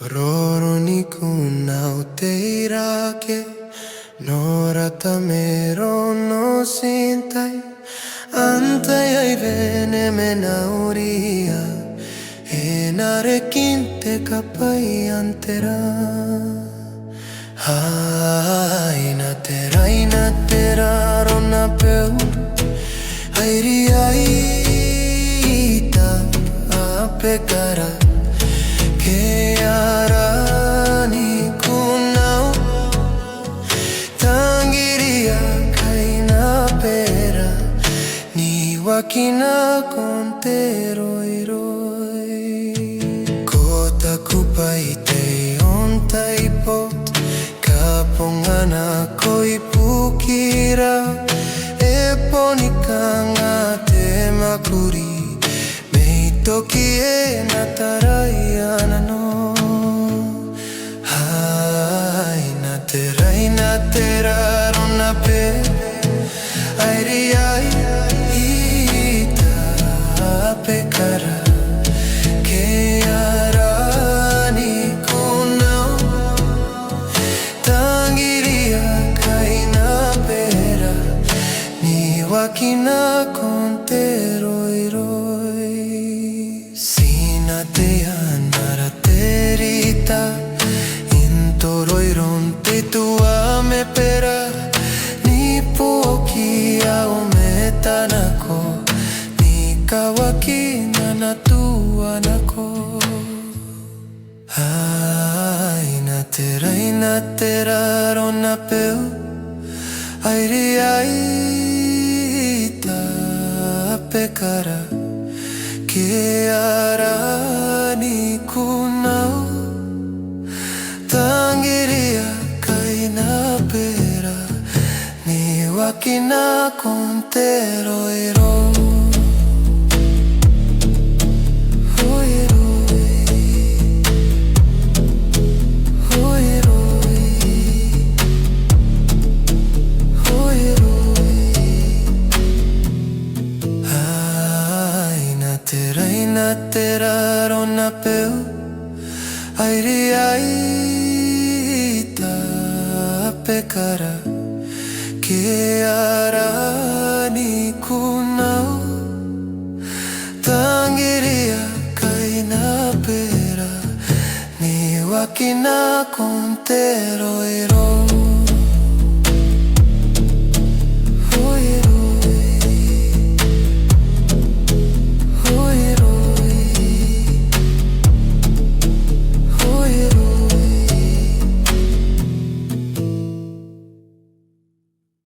Roron Nikunau te irake, no ratamero no sintai, antai ai vene menauria, e narekinte kapai antera. Inatera rona peu, airiaita apekara. Nikunau tangiria kaina pera ni wakina konteroiroi kota kupaite on taipot kapongana koipukira eponikanga te mwakuria tokie nataraiana no inatera rona pe airiaita pekara ke arani kunau tangiria kaina pera ni wakina konteroiro Naraterita intoroiron te tua me pera ni poki aumeta nako ni kawakina na tua nako inatera rona peu airiaita pekara ke Nikunau tangiria kaina pera ni wakina konteroiro. Inatera rona peu airiaita pekara ke Nikunau tangiria kaina pera ni wakina konteroiro.